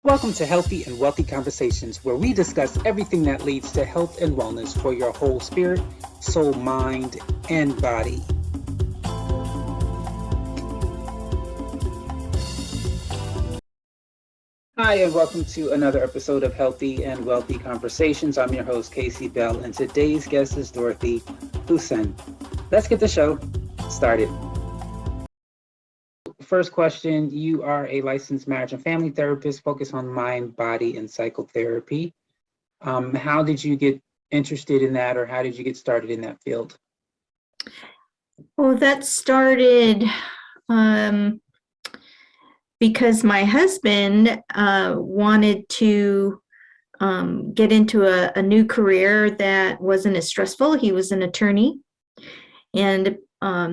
Welcome to Healthy and Wealthy Conversations, where we discuss everything that leads to health and wellness for your whole spirit, soul, mind, and body. Hi, and welcome to another episode of Healthy and Wealthy Conversations. I'm your host, Casey Bell, and today's guest is Dorothy Husen. Let's get the show started. First question, you are a licensed marriage and family therapist focused on mind, body, and psychotherapy. How did you get interested in that, or how did you get started in that field? Well, that started because my husband wanted to get into a new career that wasn't as stressful. He was an attorney, and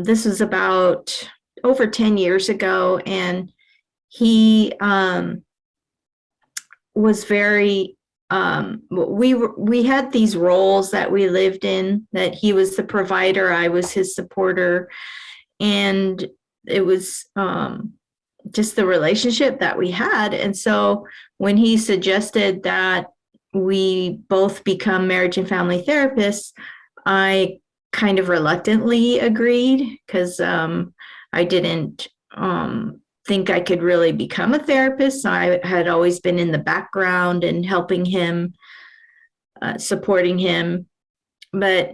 this was about over 10 years ago, and he was very we had these roles that we lived in, that he was the provider, I was his supporter, and it was just the relationship that we had. And so when he suggested that we both become marriage and family therapists, I kind of reluctantly agreed, because I didn't think I could really become a therapist. I had always been in the background and helping him, supporting him. But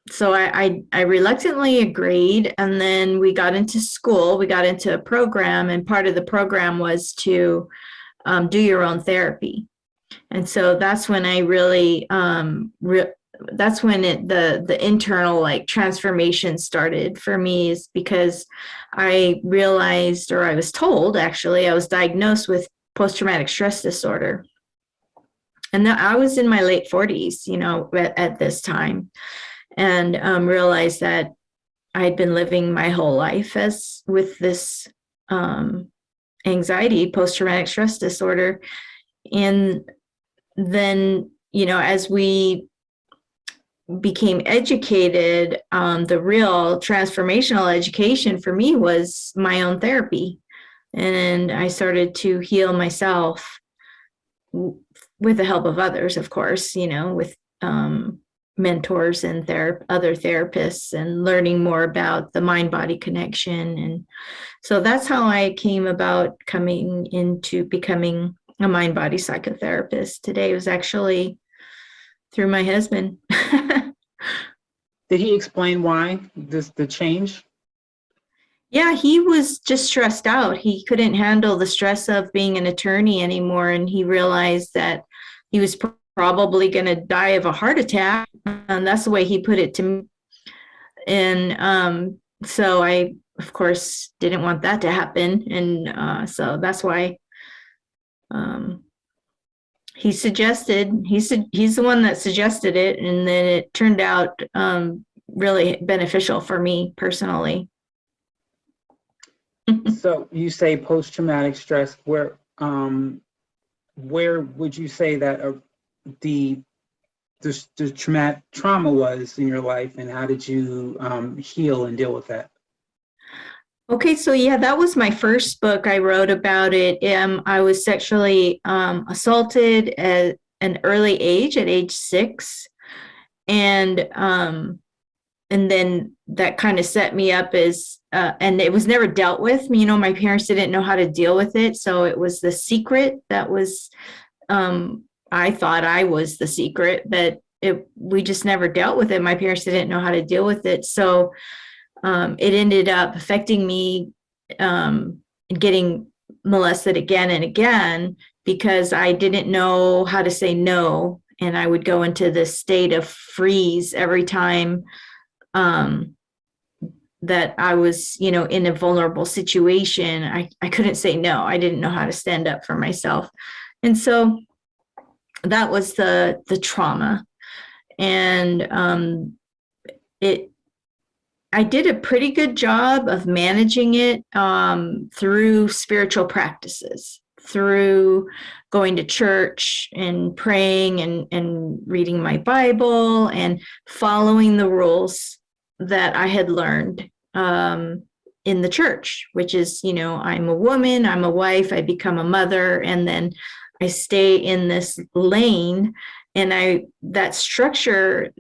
so I reluctantly agreed. And then we got into school, we got into a program, and part of the program was to do your own therapy. And so that's when I really, that's when the internal like transformation started for me, is because I realized, or I was told, actually, I was diagnosed with post-traumatic stress disorder. And I was in my late 40s, at this time, and realized that I had been living my whole life with this anxiety, post-traumatic stress disorder. And then, as we became educated, the real transformational education for me was my own therapy. And I started to heal myself with the help of others, of course, with mentors and other therapists, and learning more about the mind-body connection. And so that's how I came about coming into becoming a mind-body psychotherapist. Today was actually through my husband. Did he explain why the change? Yeah, he was just stressed out. He couldn't handle the stress of being an attorney anymore, and he realized that he was probably going to die of a heart attack, and that's the way he put it to me. And so I, of course, didn't want that to happen, and so that's why he's the one that suggested it, and then it turned out really beneficial for me personally. So you say post-traumatic stress. Where would you say that the trauma was in your life, and how did you heal and deal with that? Okay, so yeah, that was my first book. I wrote about it. I was sexually assaulted at an early age, at age 6, and then that kind of set me up as, and it was never dealt with. My parents didn't know how to deal with it, so it was the secret that was. I thought I was the secret, but we just never dealt with it. My parents didn't know how to deal with it, so. It ended up affecting me, getting molested again and again, because I didn't know how to say no. And I would go into this state of freeze every time that I was, in a vulnerable situation. I couldn't say no. I didn't know how to stand up for myself. And so that was the trauma. And I did a pretty good job of managing it through spiritual practices, through going to church and praying and reading my Bible and following the rules that I had learned. in the church, which is, I'm a woman, I'm a wife, I become a mother, and then I stay in this lane. And that structure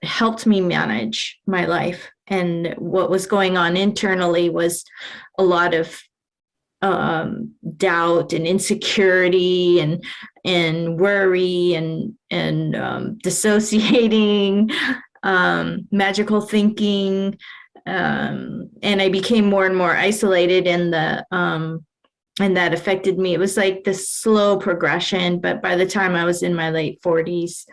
helped me manage my life. And what was going on internally was a lot of doubt and insecurity and worry and dissociating, magical thinking, and I became more and more isolated, and that affected me. It was like this slow progression, but by the time I was in my late 40s,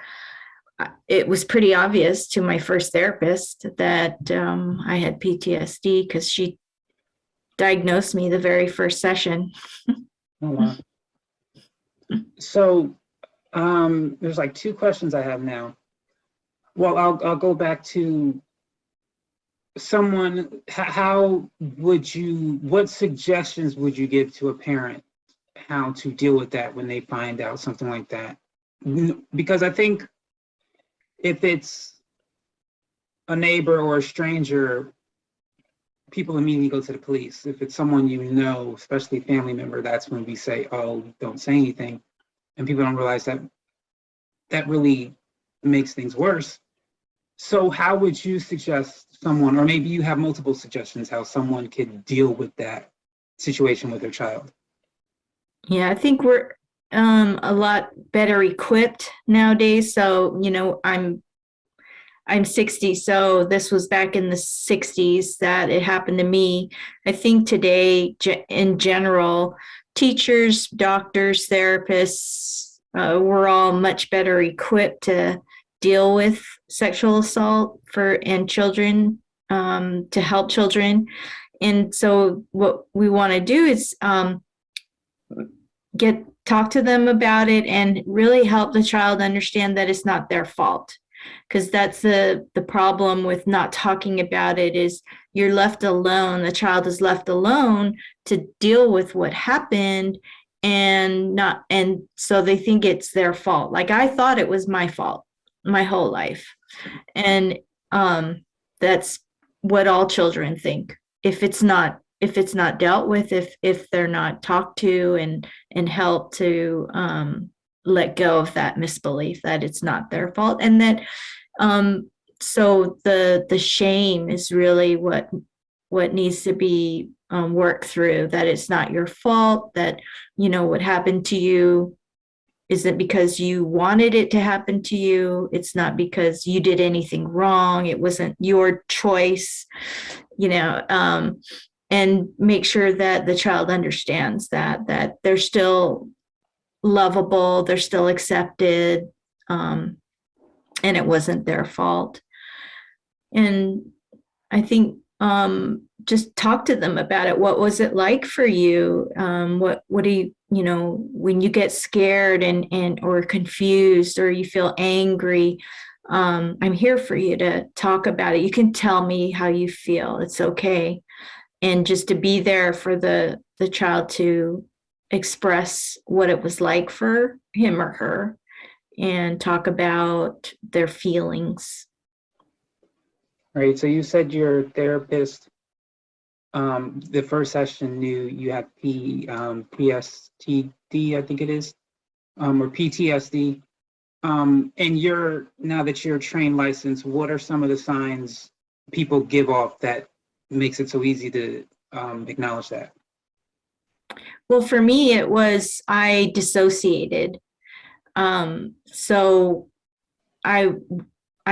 it was pretty obvious to my first therapist that I had PTSD, because she diagnosed me the very first session. Oh, wow. So there's like two questions I have now. Well, I'll go back to someone. What suggestions would you give to a parent how to deal with that when they find out something like that? Because I think if it's a neighbor or a stranger, people immediately go to the police. If it's someone especially a family member, that's when we say, oh, don't say anything. And people don't realize that that really makes things worse. So how would you suggest someone, or maybe you have multiple suggestions, how someone could deal with that situation with their child? Yeah, I think we're a lot better equipped nowadays. So, I'm 60, so this was back in the 60s that it happened to me. I think today, in general, teachers, doctors, therapists, we're all much better equipped to deal with sexual assault and children, to help children. And so what we want to do is talk to them about it and really help the child understand that it's not their fault. Because that's the problem with not talking about it, is you're left alone. The child is left alone to deal with what happened, and so they think it's their fault. Like, I thought it was my fault my whole life. And that's what all children think. If it's not dealt with, if they're not talked to and helped to let go of that misbelief that it's not their fault. And that so the shame is really what needs to be worked through, that it's not your fault, that what happened to you isn't because you wanted it to happen to you. It's not because you did anything wrong. It wasn't your choice, and make sure that the child understands that they're still lovable, they're still accepted, and it wasn't their fault. And I think just talk to them about it. What was it like for you? What do you, when you get scared and or confused, or you feel angry, I'm here for you to talk about it. You can tell me how you feel. It's okay. And just to be there for the child to express what it was like for him or her, and talk about their feelings. Right. So you said your therapist, the first session, knew you had PSTD, I think it is, or PTSD. And now that you're trained licensed, what are some of the signs people give off that makes it so easy to acknowledge that? Well, for me, it was I dissociated. So I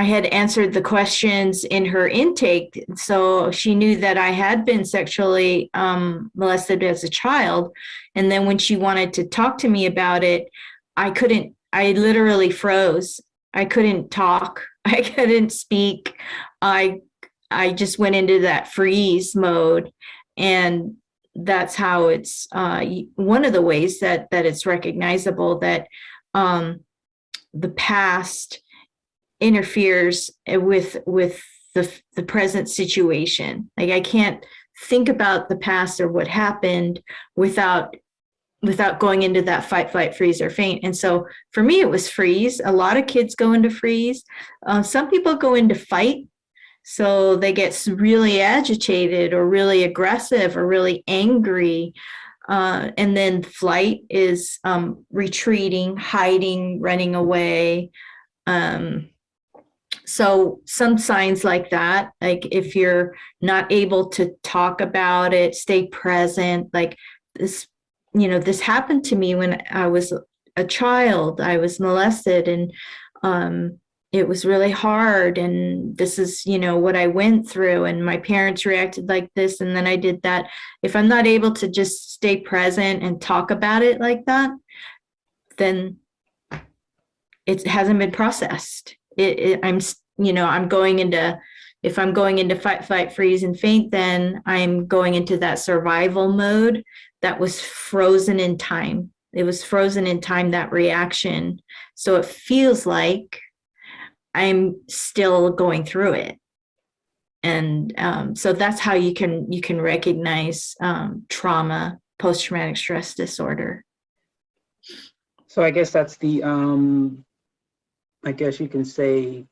had answered the questions in her intake, so she knew that I had been sexually molested as a child. And then when she wanted to talk to me about it, I literally froze. I couldn't talk. I couldn't speak. I just went into that freeze mode. And that's how it's one of the ways that it's recognizable that the past interferes with the present situation. Like, I can't think about the past or what happened without going into that fight, flight, freeze, or faint. And so for me, it was freeze. A lot of kids go into freeze. Some people go into fight. So they get really agitated or really aggressive or really angry. And then flight is retreating, hiding, running away. So some signs like that, like if you're not able to talk about it, stay present, like this, this happened to me when I was a child. I was molested, and it was really hard. And this is, what I went through, and my parents reacted like this, and then I did that. If I'm not able to just stay present and talk about it like that, then it hasn't been processed. I'm going into, if I'm going into fight, flight, freeze, and faint, then I'm going into that survival mode that was frozen in time. It was frozen in time, that reaction. So it feels like I'm still going through it. And so that's how you can recognize trauma, post-traumatic stress disorder. So I guess that's the I guess you can say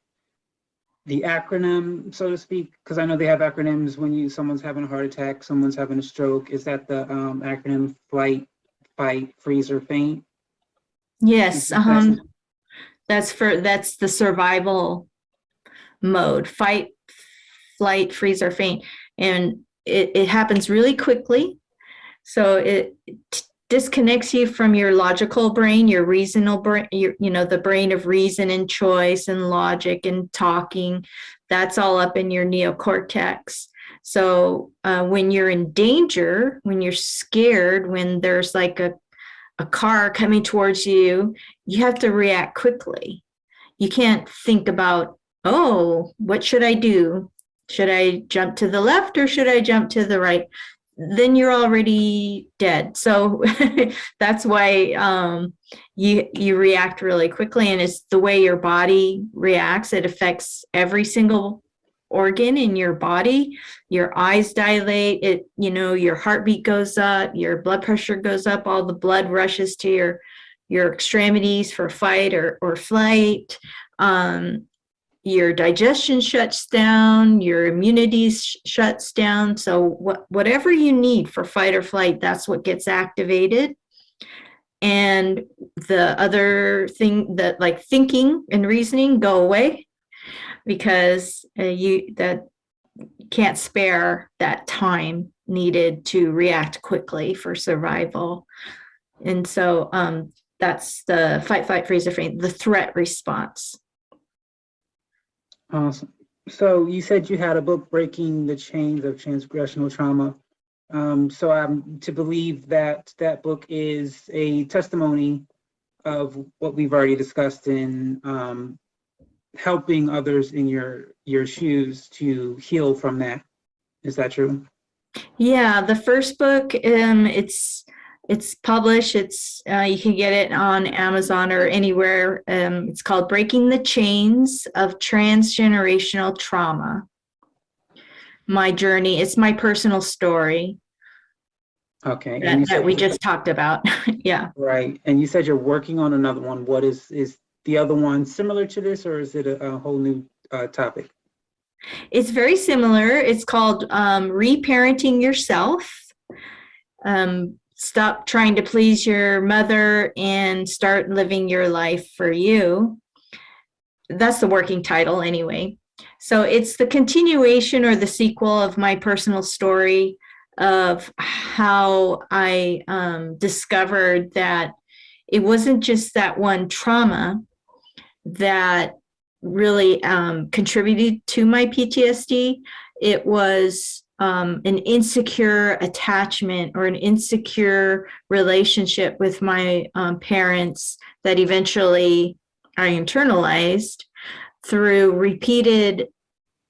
the acronym, so to speak, because I know they have acronyms when someone's having a heart attack, someone's having a stroke. Is that the acronym flight, fight, freeze, or faint? Yes, that's the survival mode: fight, flight, freeze, or faint. And it happens really quickly. So it disconnects you from your logical brain, your reasonable brain, the brain of reason and choice and logic and talking. That's all up in your neocortex. So when you're in danger, when you're scared, when there's like a car coming towards you, you have to react quickly. You can't think about, oh, what should I do? Should I jump to the left or should I jump to the right? Then you're already dead. So that's why you react really quickly, and it's the way your body reacts. It affects every single organ in your body. Your eyes dilate. Your heartbeat goes up, your blood pressure goes up, all the blood rushes to your extremities for fight or flight. Your digestion shuts down, your immunity shuts down. So whatever you need for fight or flight, that's what gets activated. And the other thing, that like thinking and reasoning, go away, because you can't spare that time needed to react quickly for survival. And so that's the fight, flight, freeze, or faint, the threat response. Awesome. So you said you had a book, Breaking the Chains of Transgressional Trauma. So I'm to believe that that book is a testimony of what we've already discussed in helping others in your shoes to heal from that. Is that true? Yeah, the first book, it's published. It's you can get it on Amazon or anywhere. It's called Breaking the Chains of Transgenerational Trauma. My journey. It's my personal story. Okay. That we just talked about. Yeah. Right. And you said you're working on another one. What is the other one similar to this, or is it a whole new topic? It's very similar. It's called Reparenting Yourself. Stop trying to please your mother and start living your life for you. That's the working title anyway. So it's the continuation or the sequel of my personal story of how I discovered that it wasn't just that one trauma that really contributed to my PTSD. It was an insecure attachment or an insecure relationship with my parents that eventually I internalized through repeated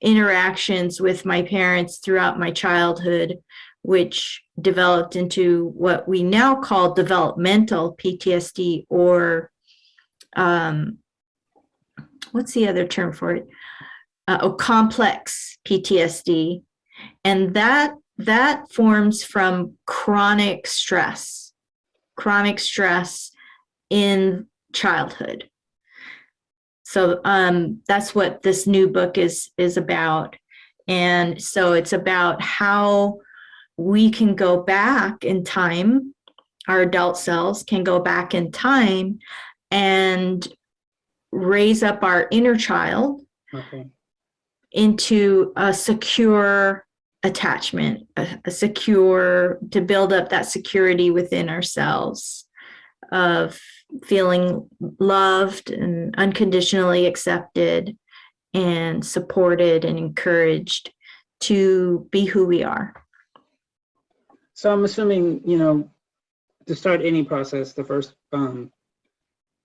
interactions with my parents throughout my childhood, which developed into what we now call developmental PTSD, or what's the other term for it? Complex PTSD. And that forms from chronic stress in childhood. So that's what this new book is about. And so it's about how we can go back in time, our adult selves can go back in time and raise up our inner child Okay. into a secure attachment, a secure, to build up that security within ourselves of feeling loved and unconditionally accepted and supported and encouraged to be who we are. So I'm assuming, you know, to start any process, the first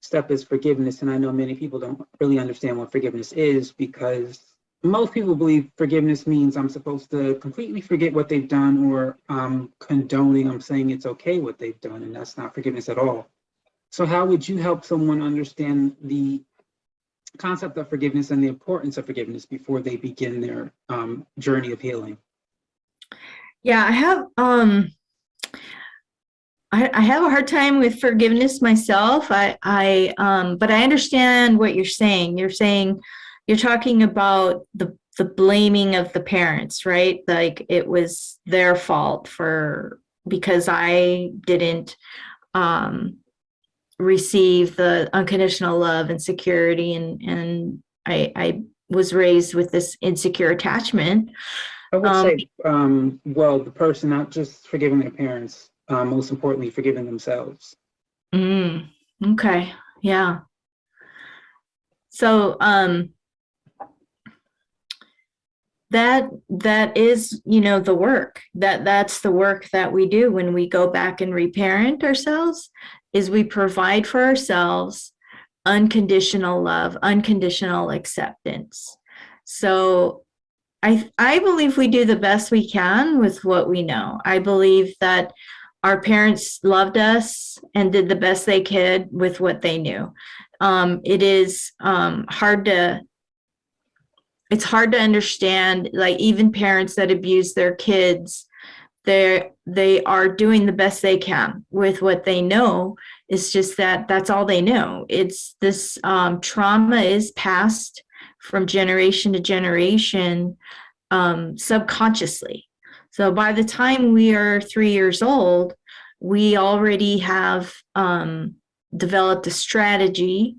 step is forgiveness. And I know many people don't really understand what forgiveness is, because most people believe forgiveness means I'm supposed to completely forget what they've done, or condoning, I'm saying it's okay what they've done, and that's not forgiveness at all. So how would you help someone understand the concept of forgiveness and the importance of forgiveness before they begin their journey of healing? Yeah, I have a hard time with forgiveness myself. But I understand what you're saying. You're talking about the blaming of the parents, right? Like it was their fault because I didn't receive the unconditional love and security, and I was raised with this insecure attachment. I would say, well, the person not just forgiving their parents, most importantly, forgiving themselves. Okay, yeah. So that is, the work that's the work that we do when we go back and reparent ourselves, is we provide for ourselves unconditional love, unconditional acceptance. So I believe we do the best we can with what we know. I believe that our parents loved us and did the best they could with what they knew. It is it's hard to understand, like even parents that abuse their kids, they are doing the best they can with what they know. It's just that that's all they know. It's this trauma is passed from generation to generation, subconsciously. So by the time we are 3 years old, we already have developed a strategy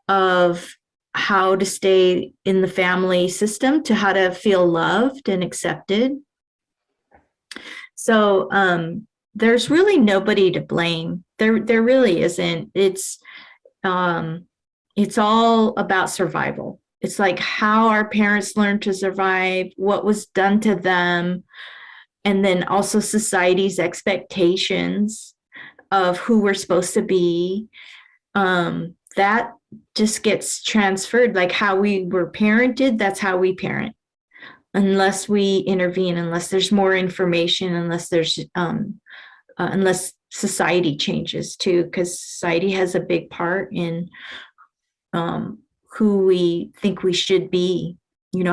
of how to stay in the family system, to how to feel loved and accepted. So there's really nobody to blame. There really isn't. It's all about survival. It's like how our parents learned to survive, what was done to them, and then also society's expectations of who we're supposed to be. That just gets transferred, like how we were parented, that's how we parent. Unless we intervene, unless there's more information, unless society changes too, because society has a big part in who we think we should be,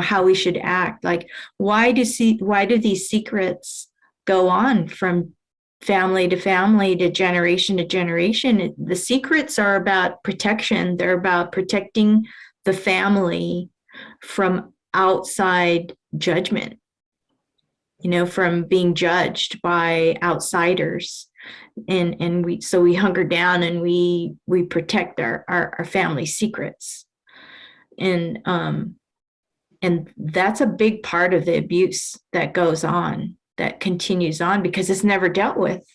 how we should act. Like, why do these secrets go on from family to family to generation? The secrets are about protection. They're about protecting the family from outside judgment, from being judged by outsiders. And we hunker down and we protect our family secrets. And that's a big part of the abuse that goes on, that continues on, because it's never dealt with.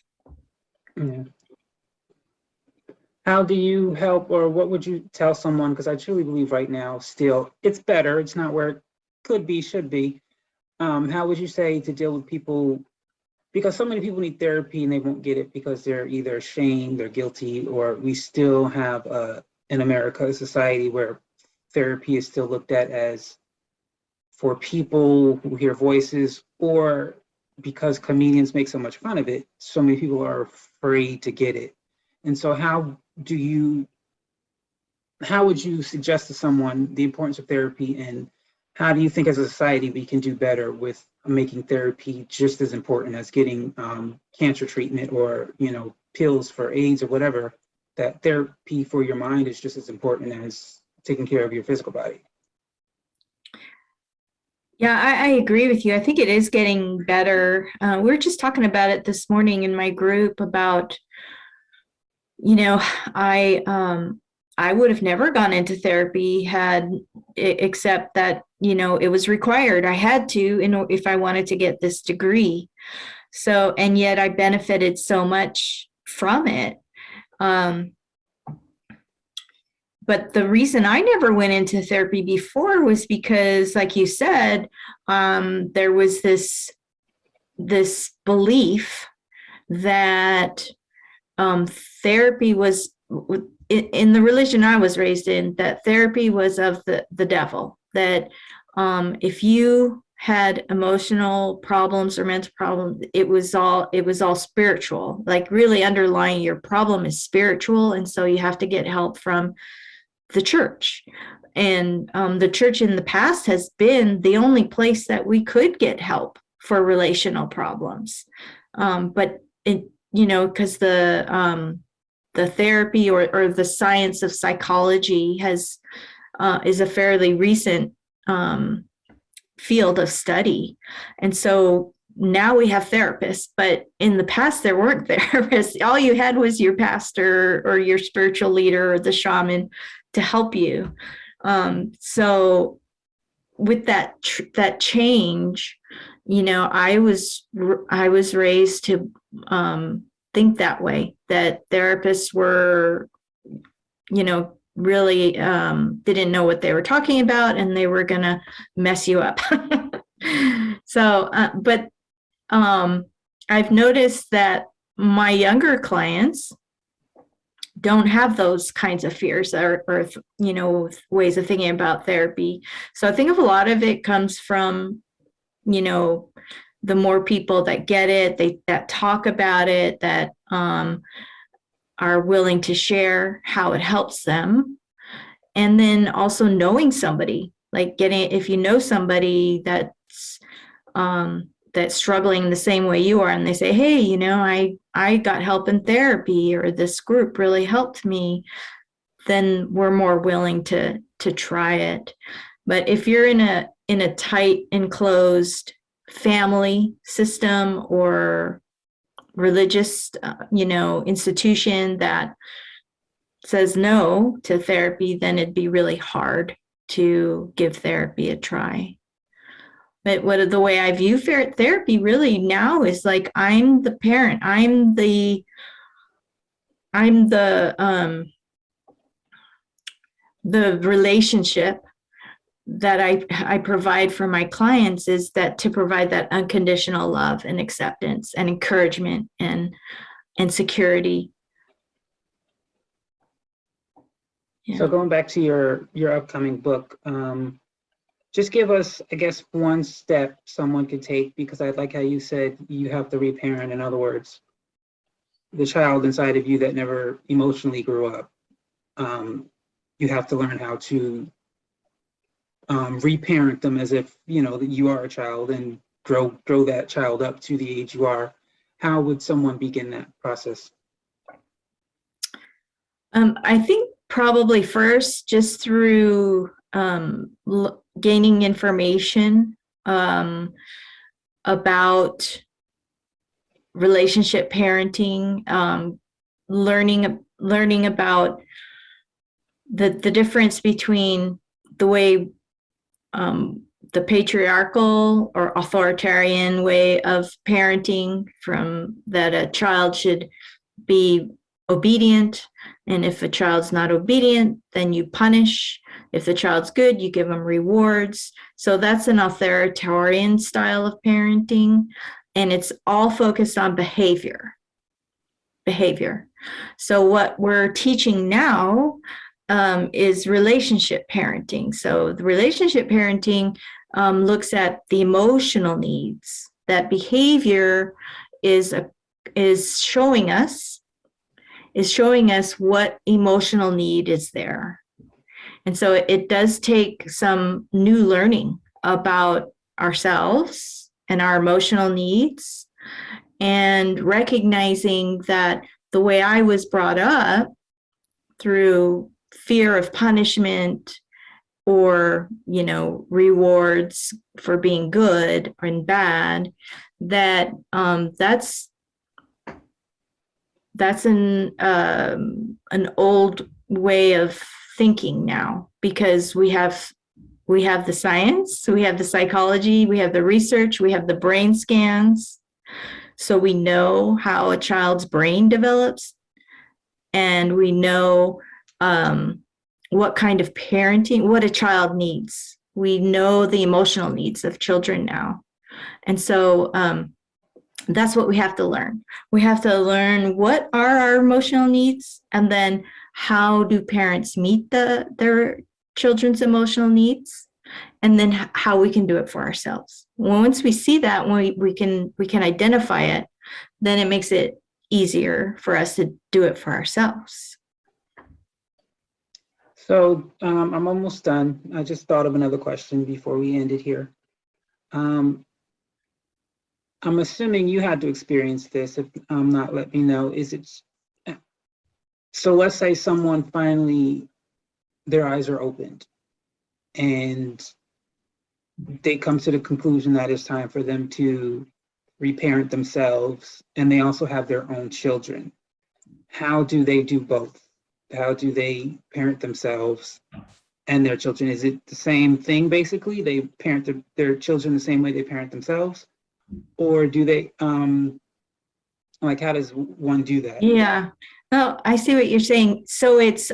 Yeah. How do you help, or what would you tell someone? Because I truly believe right now, still, it's better. It's not where it could be, should be. How would you say to deal with people? Because so many people need therapy and they won't get it because they're either ashamed, they're guilty, or we still have in America a society where therapy is still looked at as for people who hear voices, or because comedians make so much fun of it, so many people are afraid to get it. And so how would you suggest to someone the importance of therapy, and how do you think as a society we can do better with making therapy just as important as getting cancer treatment, or pills for AIDS or whatever? That therapy for your mind is just as important as taking care of your physical body. Yeah, I agree with you. I think it is getting better. We were just talking about it this morning in my group about, you know, I would have never gone into therapy had except that, it was required. I had to if I wanted to get this degree. So, and yet I benefited so much from it. Um, but the reason I never went into therapy before was because, like you said, there was this belief that um, therapy was in the religion I was raised in, that therapy was of the devil, that if you had emotional problems or mental problems, it was all spiritual, like really underlying your problem is spiritual, and so you have to get help from the church. And the church in the past has been the only place that we could get help for relational problems. But because the therapy or the science of psychology is a fairly recent field of study, and so now we have therapists, but in the past there weren't therapists. All you had was your pastor or your spiritual leader or the shaman to help you. So with that change, I was raised to think that way, that therapists were, really didn't know what they were talking about, and they were gonna mess you up. So, but I've noticed that my younger clients don't have those kinds of fears or ways of thinking about therapy. So I think of a lot of it comes from, the more people that get it, that talk about it, that are willing to share how it helps them. And then also knowing somebody, like if you know somebody that's struggling the same way you are, and they say, hey, I got help in therapy, or this group really helped me, then we're more willing to try it. But if you're in a tight, enclosed family system or religious, institution that says no to therapy, then it'd be really hard to give therapy a try. But the way I view therapy really now is like, I'm the parent, I'm the relationship that I provide for my clients, is that to provide that unconditional love and acceptance and encouragement and security. Yeah. So going back to your upcoming book, just give us, I guess, one step someone could take, because I like how you said you have to reparent. In other words, the child inside of you that never emotionally grew up, you have to learn how to reparent them as if that you are a child, and grow that child up to the age you are. How would someone begin that process? I think probably first just through gaining information about relationship parenting, learning about the difference between the way the patriarchal or authoritarian way of parenting, from that a child should be obedient, and if a child's not obedient, then you punish. If the child's good, you give them rewards. So that's an authoritarian style of parenting, and it's all focused on behavior. So what we're teaching now is relationship parenting. So the relationship parenting looks at the emotional needs. That behavior is showing us what emotional need is there. And so it does take some new learning about ourselves and our emotional needs, and recognizing that the way I was brought up, through fear of punishment or, rewards for being good and bad, that's an old way of thinking now, because we have the science, we have the psychology, we have the research, we have the brain scans. So we know how a child's brain develops, and we know what kind of parenting, what a child needs. We know the emotional needs of children now. And so that's what we have to learn. We have to learn what are our emotional needs, and then how do parents meet their children's emotional needs, and then how we can do it for ourselves. Once we see that, when we can identify it, then it makes it easier for us to do it for ourselves. So I'm almost done. I just thought of another question before we end it here. I'm assuming you had to experience this. If not, let me know. So let's say someone finally, their eyes are opened and they come to the conclusion that it's time for them to reparent themselves, and they also have their own children. How do they do both? How do they parent themselves and their children? Is it the same thing, basically? They parent their children the same way they parent themselves? Or do they, how does one do that? Yeah. No, I see what you're saying. So it's,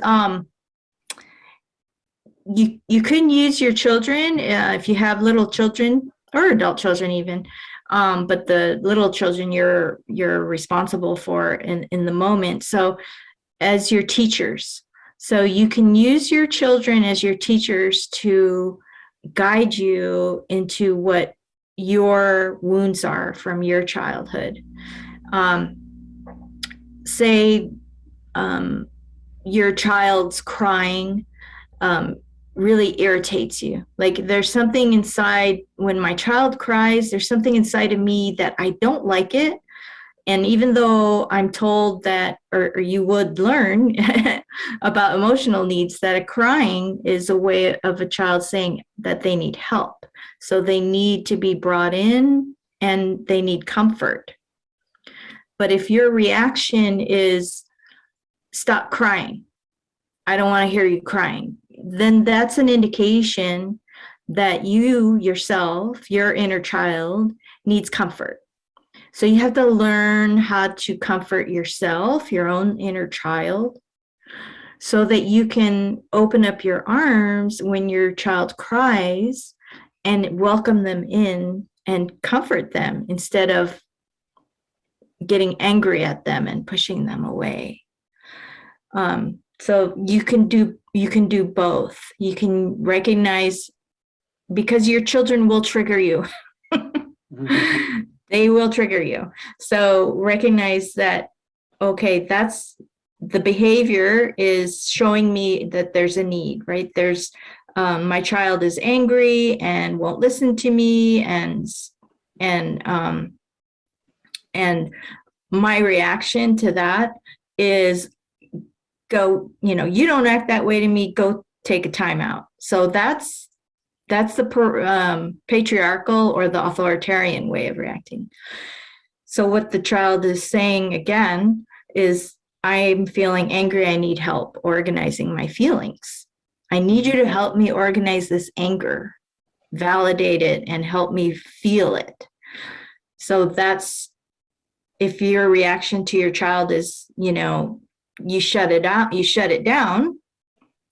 you can use your children if you have little children, or adult children even, but the little children you're responsible for in the moment. So as your teachers, so you can use your children as your teachers to guide you into what your wounds are from your childhood. Say your child's crying really irritates you. Like, there's something inside, when my child cries, there's something inside of me that I don't like it. And even though I'm told that, or you would learn about emotional needs, that a crying is a way of a child saying that they need help. So they need to be brought in and they need comfort. But if your reaction is, stop crying, I don't want to hear you crying, then that's an indication that you yourself, your inner child, needs comfort. So you have to learn how to comfort yourself, your own inner child, so that you can open up your arms when your child cries and welcome them in and comfort them, instead of getting angry at them and pushing them away. So you can do both. You can recognize, because your children will trigger you. They will trigger you. So recognize that, okay, that's the behavior is showing me that there's a need, right? There's my child is angry and won't listen to me, and my reaction to that is, go, you don't act that way to me, go take a timeout. So that's the patriarchal or the authoritarian way of reacting. So what the child is saying again is, I'm feeling angry, I need help organizing my feelings. I need you to help me organize this anger, validate it, and help me feel it. So that's, if your reaction to your child is, you shut it out, you shut it down,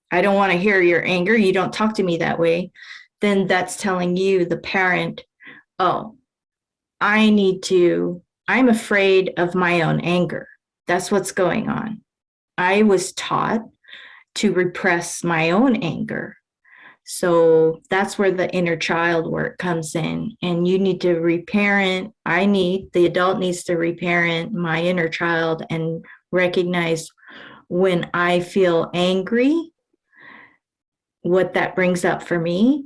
I don't want to hear your anger, you don't talk to me that way, then that's telling you, the parent, oh, I'm afraid of my own anger. That's what's going on. I was taught to repress my own anger. So that's where the inner child work comes in. And you need to reparent. The adult needs to reparent my inner child and recognize, when I feel angry, what that brings up for me.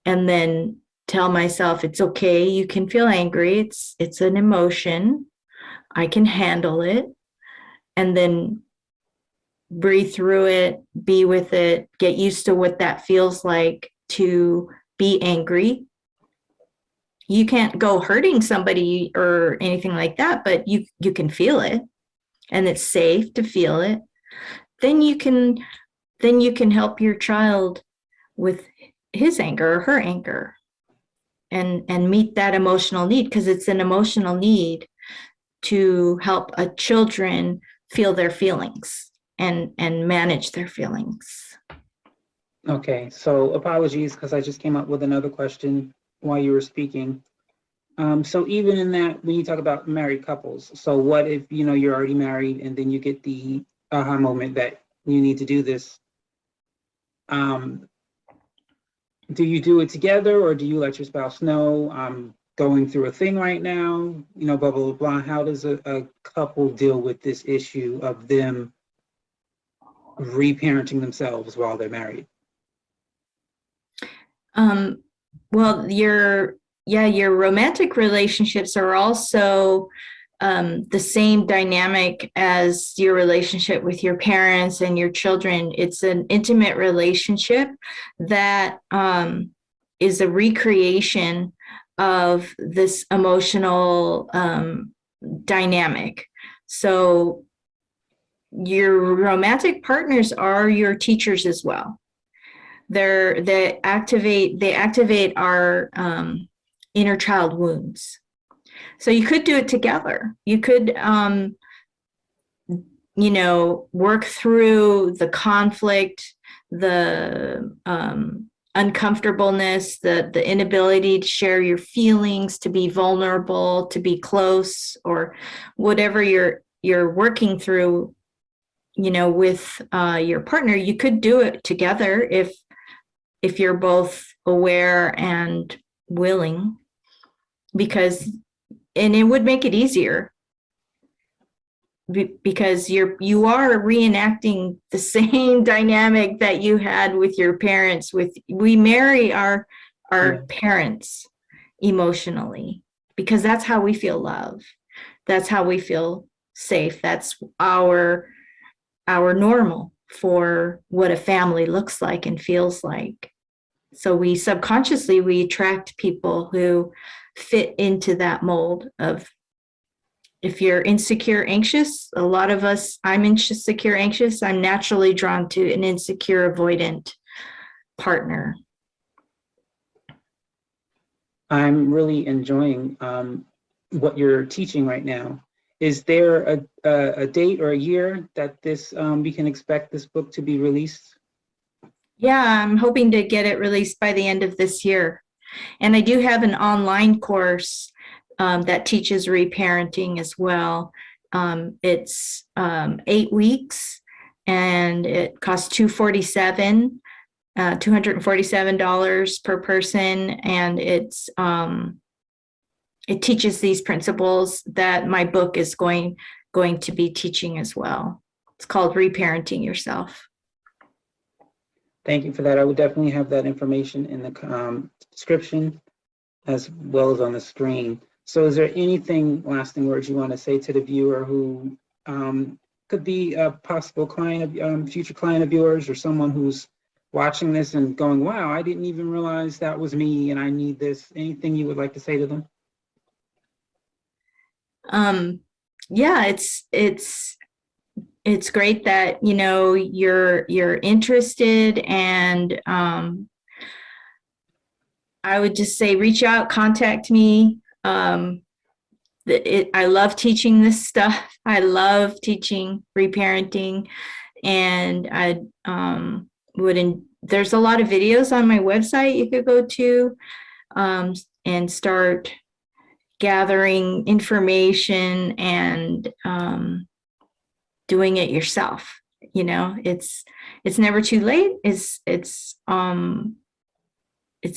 And then tell myself, it's okay, you can feel angry. It's an emotion. I can handle it. And then breathe through it, be with it, get used to what that feels like to be angry. You can't go hurting somebody or anything like that, but you can feel it, and it's safe to feel it. Then you can help your child with his anger or her anger, and meet that emotional need, because it's an emotional need to help a children feel their feelings and manage their feelings. Okay, so apologies because I just came up with another question while you were speaking. So even in that, when you talk about married couples, so what if, you're already married and then you get the aha moment that you need to do this? Do you do it together, or do you let your spouse know, I'm going through a thing right now, blah, blah, blah, blah. How does a couple deal with this issue of them reparenting themselves while they're married? Well, your romantic relationships are also the same dynamic as your relationship with your parents and your children. It's an intimate relationship that is a recreation of this emotional dynamic. So your romantic partners are your teachers as well. They activate our inner child wounds. So you could do it together. You could work through the conflict, the uncomfortableness, the inability to share your feelings, to be vulnerable, to be close, or whatever you're working through, with your partner. You could do it together if you're both aware and willing, and it would make it easier, because you are reenacting the same dynamic that you had with your parents. We marry our parents emotionally, because that's how we feel love. That's how we feel safe. That's our normal for what a family looks like and feels like. So we subconsciously attract people who fit into that mold of, if you're insecure, anxious, a lot of us, I'm insecure, anxious, I'm naturally drawn to an insecure, avoidant partner. I'm really enjoying what you're teaching right now. Is there a date or a year that this we can expect this book to be released? Yeah, I'm hoping to get it released by the end of this year. And I do have an online course that teaches reparenting as well. It's 8 weeks, and it costs $247 per person, and it teaches these principles that my book is going to be teaching as well. It's called Reparenting Yourself. Thank you for that. I would definitely have that information in the description as well as on the screen. So is there anything, lasting words you want to say to the viewer who could be a possible client of future client of yours, or someone who's watching this and going, wow, I didn't even realize that was me and I need this? Anything you would like to say to them? Yeah, it's great that you're interested, and I would just say reach out, contact me. I love teaching this stuff. I love teaching reparenting, and I there's a lot of videos on my website you could go to and start gathering information and doing it yourself. It's never too late. It's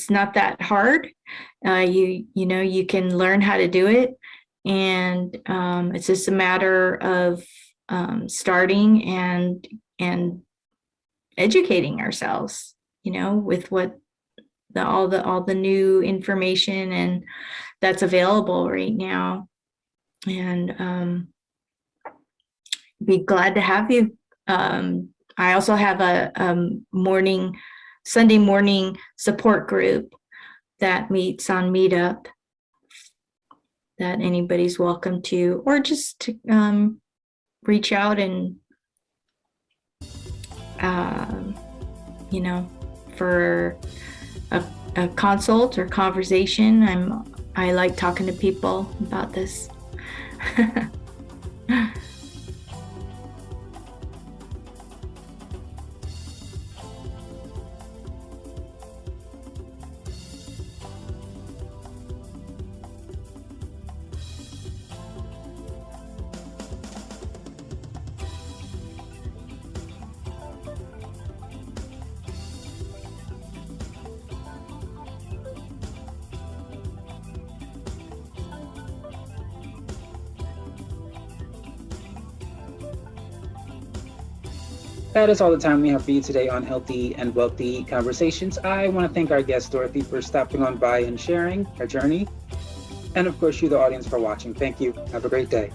not that hard. You can learn how to do it, and it's just a matter of starting and educating ourselves, with what all the new information and that's available right now. And be glad to have you I also have a Sunday morning support group that meets on Meetup that anybody's welcome to, or just to reach out and for a consult or conversation. I like talking to people about this. That is all the time we have for you today on Healthy and Wealthy Conversations. I want to thank our guest, Dorothy, for stopping on by and sharing her journey. And of course, you, the audience, for watching. Thank you. Have a great day.